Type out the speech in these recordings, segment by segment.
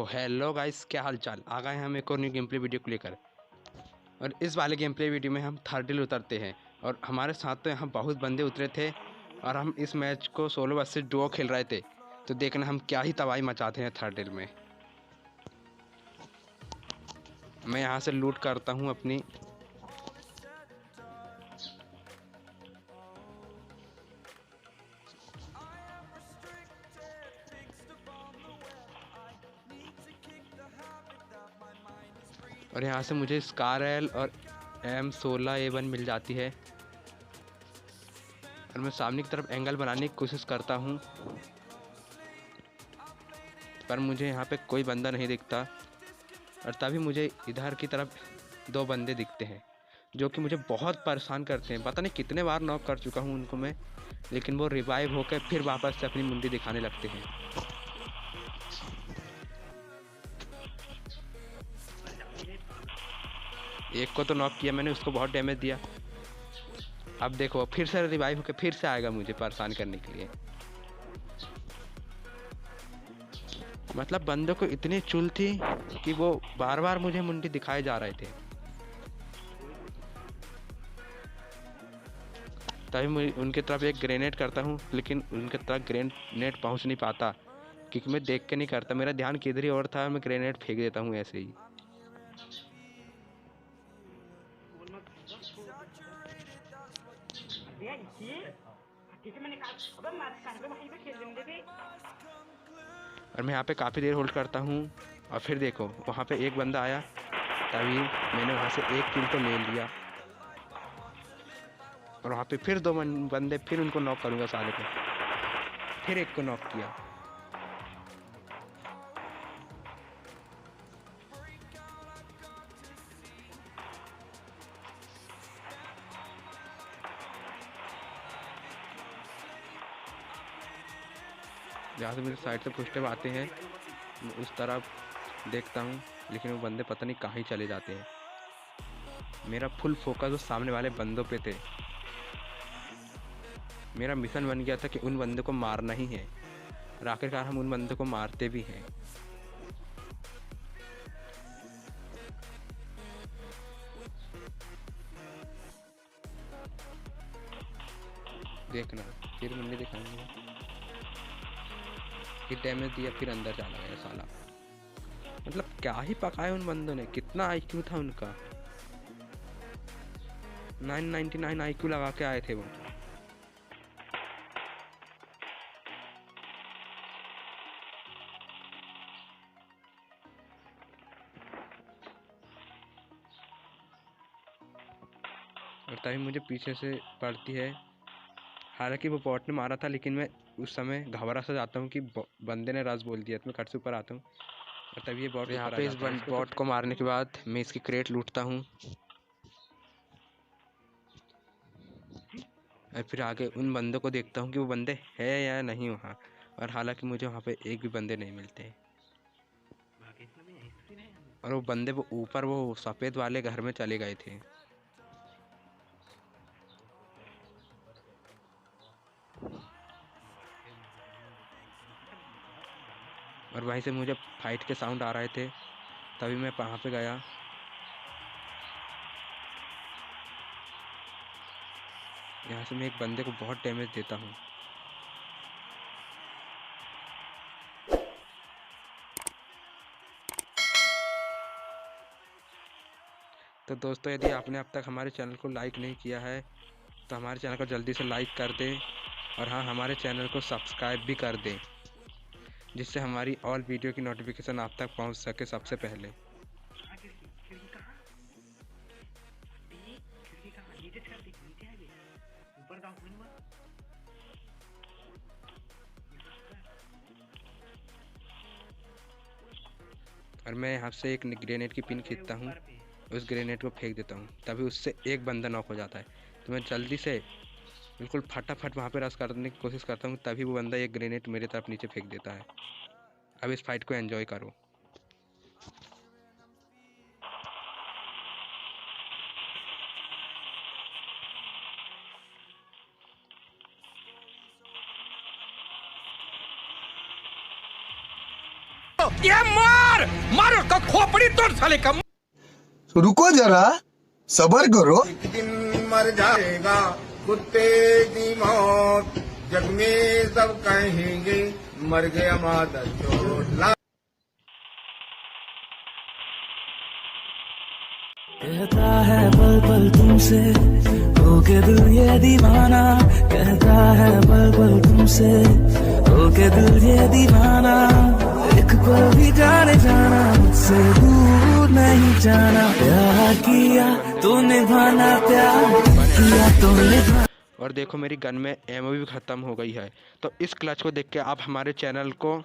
तो hello guys, क्या हाल चाल। आ गए हम एक और न्यू गेम प्ले वीडियो को लेकर। और इस वाले गेम प्ले वीडियो में हम थर्ड डील उतरते हैं और हमारे साथ तो यहाँ बहुत बंदे उतरे थे और हम इस मैच को सोलो वर्सेस डुओ खेल रहे थे। तो देखना हम क्या ही तबाही मचाते हैं थर्ड डील में। मैं यहाँ से लूट करता हूँ अपनी। और यहाँ से मुझे स्कारल और M16A1 मिल जाती है और मैं सामने की तरफ एंगल बनाने की कोशिश करता हूँ, पर मुझे यहाँ पे कोई बंदा नहीं दिखता। और तभी मुझे इधर की तरफ दो बंदे दिखते हैं जो कि मुझे बहुत परेशान करते हैं। पता नहीं कितने बार नॉक कर चुका हूँ उनको मैं, लेकिन वो रिवाइव होकर फिर वापस से अपनी मुंडी दिखाने लगते हैं। एक को तो नॉक किया मैंने, उसको बहुत डैमेज दिया। अब देखो फिर से रिवाइव होकर फिर से आएगा मुझे परेशान करने के लिए। मतलब बंदों को इतनी चुल थी कि वो बार बार मुझे मुंडी दिखाए जा रहे थे। तभी मैं उनकी तरफ एक ग्रेनेड करता हूँ, लेकिन उनके तरफ ग्रेनेड पहुँच नहीं पाता क्योंकि मैं देख के नहीं करता। मेरा ध्यान किधर ही और था, मैं ग्रेनेड फेंक देता हूँ ऐसे ही। और मैं यहाँ पे काफ़ी देर होल्ड करता हूँ और फिर देखो वहाँ पे एक बंदा आया, तभी मैंने वहाँ से एक किल तो ले लिया। और वहाँ पे फिर दो बंदे, फिर उनको नॉक करूँगा साले को। फिर एक को नॉक किया। जहाँ से मेरे साइड से पुष्टे आते हैं उस तरफ देखता हूँ, लेकिन वो बंदे पता नहीं कहाँ ही चले जाते हैं। मेरा फुल फोकस उस सामने वाले बंदों पे थे। मेरा मिशन बन गया था कि उन बंदों को मारना ही है, और आखिरकार हम उन बंदों को मारते भी हैं। देखना फिर मुझे दिखाएंगे। फिर डैमेज दिया, फिर अंदर चला गया साला। मतलब क्या ही पकाया उन बंदों ने, कितना IQ था उनका। 999 IQ लगा के आए थे वो। और तभी मुझे पीछे से पड़ती है। हालांकि वो बॉट ने मारा था, लेकिन मैं उस समय घबरा सा जाता हूँ कि बंदे ने रस बोल दिया, तो मैं कट से ऊपर आता हूँ। और तभी ये बॉट यहाँ पे इस बॉट को मारने के बाद मैं इसकी क्रेट लूटता हूँ और फिर आगे उन बंदों को देखता हूँ कि वो बंदे है या नहीं वहाँ। और हालांकि मुझे वहाँ पे एक भी बंदे नहीं मिलते। और वो बंदे वो ऊपर वो सफ़ेद वाले घर में चले गए थे। और वहीं से मुझे फाइट के साउंड आ रहे थे, तभी मैं वहाँ पे गया। यहाँ से मैं एक बंदे को बहुत डैमेज देता हूँ। तो दोस्तों, यदि आपने अब तक हमारे चैनल को लाइक नहीं किया है तो हमारे चैनल को जल्दी से लाइक कर दें, और हाँ, हमारे चैनल को सब्सक्राइब भी कर दें, जिससे हमारी ऑल वीडियो की नोटिफिकेशन आप तक पहुंच सके सबसे पहले। और मैं यहाँ से एक ग्रेनेड की पिन खींचता हूँ, उस ग्रेनेड को फेंक देता हूँ, तभी उससे एक बंदा नॉक हो जाता है। तो मैं जल्दी से बिल्कुल फटाफट वहाँ पे रश करने की कोशिश करता हूँ, तभी वो बंदा एक ग्रेनेड मेरे तरफ नीचे फेंक देता है। अब इस फाइट को एंजॉय करो। क्या मार मार मार उसका खोपड़ी तोड़ साले का। रुको जरा, सबर करो। एक दिन मर जाएगा कुत्ते की मौत, जग में सब कहेंगे मर गया मादर चोट। कहता है पल पल तुमसे होके दिल ये दीवाना, कहता है पल पल तुमसे होके दिल ये दीवाना, एक पल भी जाने जाना मुझसे दूर नहीं जाना, प्यार किया तो निभाना, प्यार किया तो निभाना। और देखो मेरी गन में एमओ भी ख़त्म हो गई है। तो इस क्लच को देख के आप हमारे चैनल को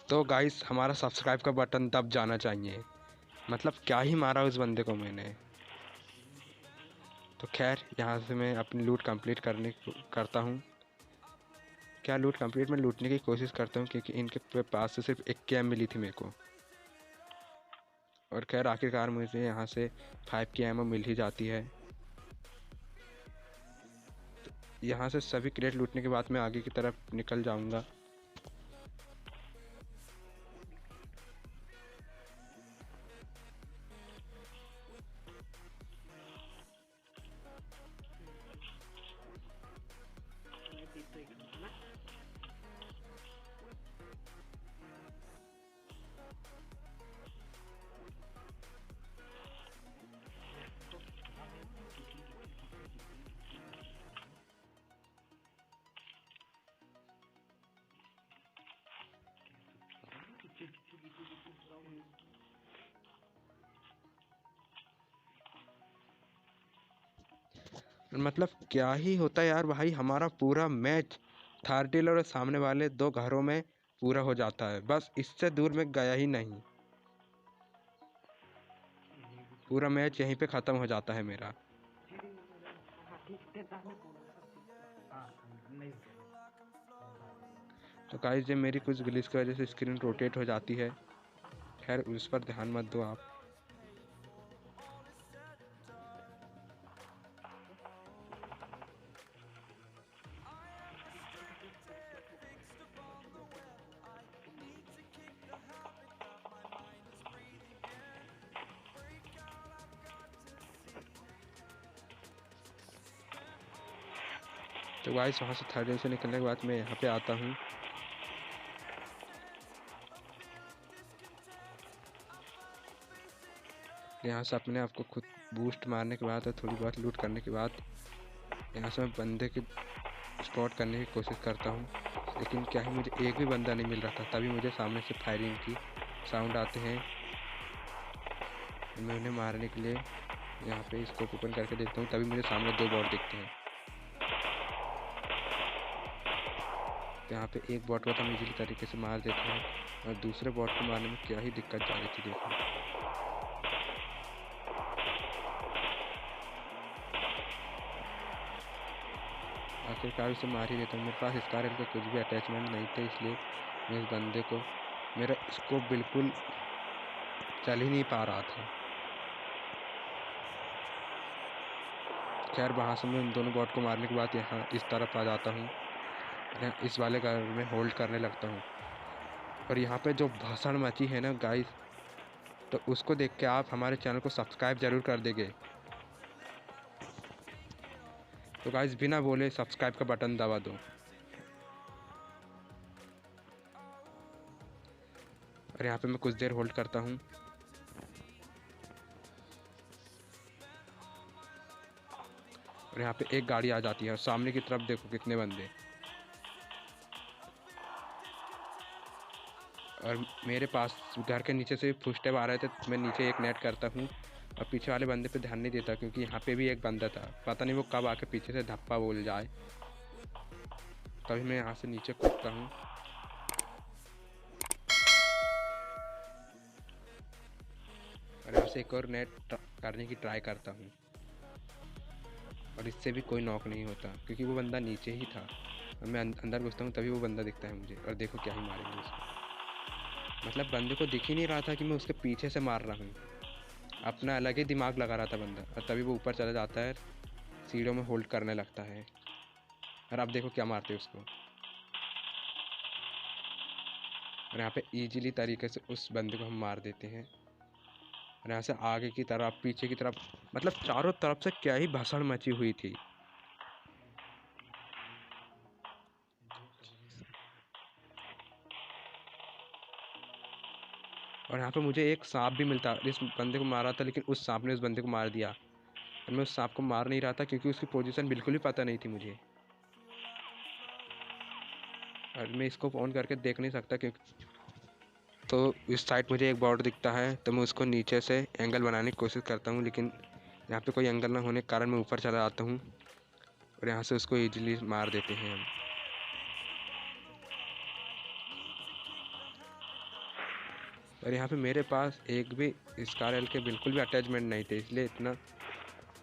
तो गाइस हमारा सब्सक्राइब का बटन दब जाना चाहिए। मतलब क्या ही मारा उस बंदे को मैंने। तो खैर यहाँ से मैं अपनी लूट कंप्लीट करता हूँ। क्या लूट कंप्लीट मैं लूटने की कोशिश करता हूँ क्योंकि इनके पास से सिर्फ एक कैम मिली थी मेरे को। और खैर आखिरकार मुझे यहाँ से 5 की एमओ मिल ही जाती है। तो यहाँ से सभी क्रेट लूटने के बाद मैं आगे की तरफ निकल जाऊँगा। मतलब क्या ही होता है यार भाई, हमारा पूरा मैच थार्टिल और सामने वाले 2 घरों में पूरा हो जाता है। बस इससे दूर में गया ही नहीं, पूरा मैच यहीं पे ख़त्म हो जाता है मेरा। तो गाइस ये मेरी कुछ ग्लिच की वजह से स्क्रीन रोटेट हो जाती है। खैर उस पर ध्यान मत दो आप। तो गाइस वहाँ से थर्ड से निकलने के बाद मैं यहाँ पे आता हूँ। यहाँ से अपने आप को खुद बूस्ट मारने के बाद और थोड़ी बहुत लूट करने के बाद यहाँ से मैं बंदे की स्पॉट करने की कोशिश करता हूँ। लेकिन क्या ही मुझे एक भी बंदा नहीं मिल रहा था। तभी मुझे सामने से फायरिंग की साउंड आते हैं। मैं उन्हें मारने के लिए यहाँ पे इसको ओपन करके देखता हूँ। तभी मुझे सामने 2 बॉट दिखते हैं। तो यहाँ पे एक बॉट को तो हम इजीली तरीके से मार देते हैं और दूसरे बॉट को मारने में क्या ही दिक्कत जा रही थी देखो। आखिरकार उसे मार ही देता हूँ। मेरे पास स्कार का कुछ भी अटैचमेंट नहीं था, इसलिए मैं इस बंदे को, मेरा स्कोप बिल्कुल चल ही नहीं पा रहा था। खैर वहाँ से मैं उन दोनों बॉट को मारने के बाद यहाँ इस तरफ आ जाता हूँ। इस वाले घर में होल्ड करने लगता हूँ। और यहाँ पे जो भाषण मची है ना गाइस, तो उसको देख के आप हमारे चैनल को सब्सक्राइब ज़रूर कर देंगे। तो गाइस बिना बोले सब्सक्राइब का बटन दबा दो। और यहाँ पे मैं कुछ देर होल्ड करता हूँ। और यहाँ पे एक गाड़ी आ जाती है और सामने की तरफ देखो कितने बंदे। और मेरे पास घर के नीचे से फुटस्टेप आ रहे थे। मैं नीचे एक नेट करता हूँ और पीछे वाले बंदे पे ध्यान नहीं देता क्योंकि यहाँ पे भी एक बंदा था। पता नहीं वो कब आके पीछे से धप्पा बोल जाए। तभी मैं यहाँ से नीचे कूदता हूँ। और यहाँ से एक और नेट करने की ट्राई करता हूँ और इससे भी कोई नॉक नहीं होता क्योंकि वो बंदा नीचे ही था। और मैं अंदर घुसता हूँ तभी वो बंदा दिखता है मुझे। और देखो क्या ही मारेंगे उसको। मतलब बंदे को दिख ही नहीं रहा था कि मैं उसके पीछे से मार रहा हूँ। अपना अलग ही दिमाग लगा रहा था बंदा। और तभी वो ऊपर चला जाता है सीढ़ियों में होल्ड करने लगता है। और अब देखो क्या मारते हैं उसको। और यहाँ पे इजीली तरीके से उस बंदे को हम मार देते हैं। और यहाँ से आगे की तरफ, पीछे की तरफ, मतलब चारों तरफ से क्या ही भसड़ मची हुई थी। और यहाँ पे मुझे एक सांप भी मिलता। इस बंदे को मारा था लेकिन उस सांप ने उस बंदे को मार दिया। और मैं उस सांप को मार नहीं रहा था क्योंकि उसकी पोजीशन बिल्कुल ही पता नहीं थी मुझे। और मैं इसको ऑन करके देख नहीं सकता क्योंकि तो इस साइड मुझे एक बॉर्डर दिखता है, तो मैं उसको नीचे से एंगल बनाने की कोशिश करता हूँ, लेकिन यहाँ पे कोई एंगल ना होने के कारण मैं ऊपर चला जाता हूँ और यहाँ से उसको इजीली मार देते हैं हम। और यहाँ पे मेरे पास एक भी स्कारएल के बिल्कुल भी अटैचमेंट नहीं थे, इसलिए इतना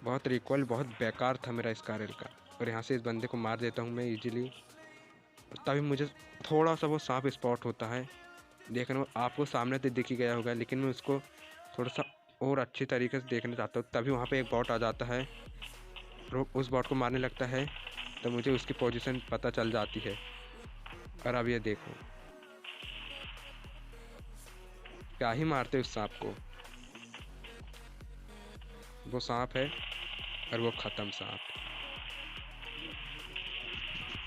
बहुत रिकॉल बहुत बेकार था मेरा स्कारएल का। और यहाँ से इस बंदे को मार देता हूँ मैं इजीली। तभी मुझे थोड़ा सा वो सांप स्पॉट होता है, देखने में आपको सामने तो दिख ही गया होगा, लेकिन मैं उसको थोड़ा सा और अच्छी तरीके से देखने चाहता हूँ। तभी वहाँ पे एक बॉट आ जाता है और उस बॉट को मारने लगता है, तो मुझे उसकी पोजीशन पता चल जाती है। और अब ये देखो क्या ही मारते उस सांप को। वो सांप है और वो ख़त्म सांप,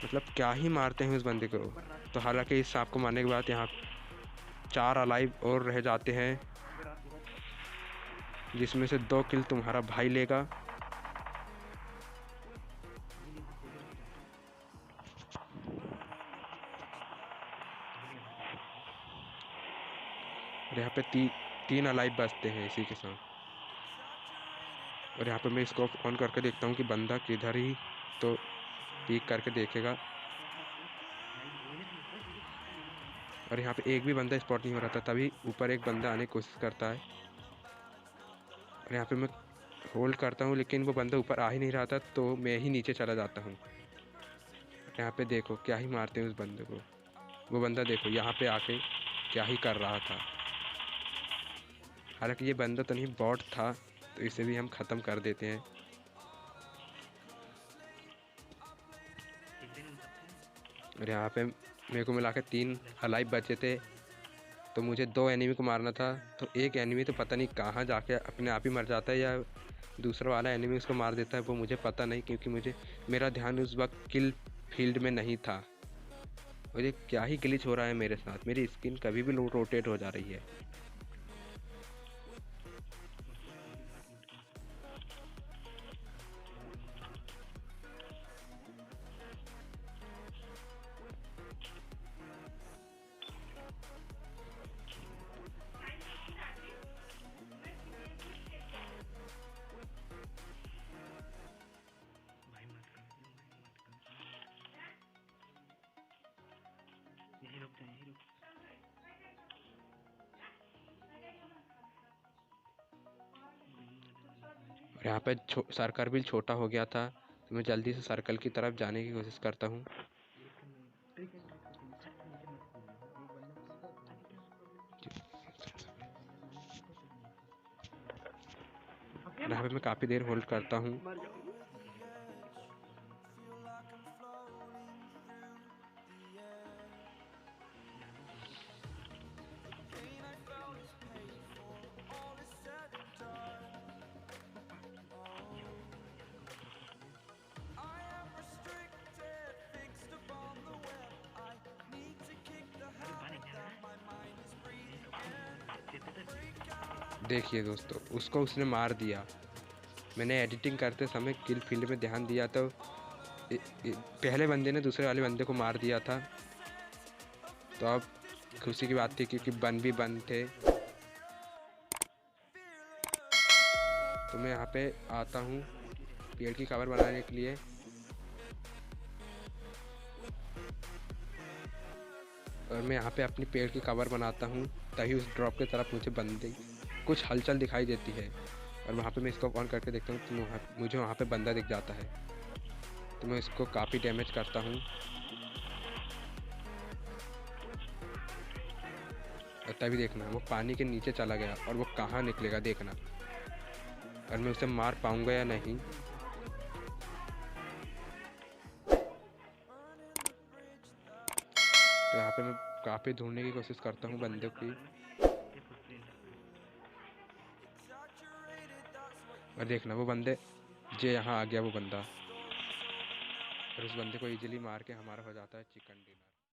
मतलब क्या ही मारते हैं उस बंदे को। तो हालांकि इस सांप को मारने के बाद यहाँ 4 अलाइव और रह जाते हैं, जिसमें से 2 किल तुम्हारा भाई लेगा। और यहाँ पे 3 अलाइव बचते हैं इसी के साथ। और यहाँ पे मैं इसको ऑन करके देखता हूँ कि बंदा किधर ही तो पीक करके देखेगा। और यहाँ पे एक भी बंदा स्पॉट नहीं हो रहा था, तभी ऊपर एक बंदा आने की कोशिश करता है। और यहाँ पे मैं होल्ड करता हूँ लेकिन वो बंदा ऊपर आ ही नहीं रहा था, तो मैं ही नीचे चला जाता हूँ। यहाँ पे देखो क्या ही मारते हैं उस बंदे को। वो बंदा देखो यहाँ पे आके क्या ही कर रहा था। हालांकि ये बंदा तो नहीं बॉट था, तो इसे भी हम ख़त्म कर देते हैं। और यहाँ पे मेरे को मिला के 3 अलाइव बचे थे, तो मुझे 2 एनिमी को मारना था। तो एक एनिमी तो पता नहीं कहाँ जाके अपने आप ही मर जाता है या दूसरा वाला एनिमी उसको मार देता है, वो मुझे पता नहीं, क्योंकि मेरा ध्यान उस वक्त किल फील्ड में नहीं था। मुझे क्या ही ग्लिच हो रहा है मेरे साथ, मेरी स्किन कभी भी रोटेट हो जा रही है। और यहाँ पे सर्कल भी छोटा हो गया था, तो मैं जल्दी से सर्कल की तरफ जाने की कोशिश करता हूँ। यहाँ पे मैं काफ़ी देर होल्ड करता हूँ। देखिए दोस्तों, उसको उसने मार दिया। मैंने एडिटिंग करते समय किल फील्ड में ध्यान दिया तो पहले बंदे ने दूसरे वाले बंदे को मार दिया था। तो अब खुशी की बात थी क्योंकि बन भी बन थे। तो मैं यहाँ पे आता हूँ पेड़ की कवर बनाने के लिए। और मैं यहाँ पे अपनी पेड़ की कवर बनाता हूँ, तभी उस ड्रॉप की तरफ मुझे बंदे कुछ हलचल दिखाई देती है। और वहाँ पे मैं इसको ऑन करके देखता हूँ तो मुझे वहाँ पे बंदा दिख जाता है। तो मैं इसको काफ़ी डैमेज करता हूँ। और तभी देखना वो पानी के नीचे चला गया और वो कहाँ निकलेगा देखना। और मैं उसे मार पाऊँगा या नहीं। तो यहाँ पे मैं काफ़ी ढूंढने की कोशिश करता हूँ बंदे की। और देखना वो बंदे, जे यहाँ आ गया वो बंदा, और उस बंदे को इजीली मार के हमारा हो जाता है चिकन डिनर।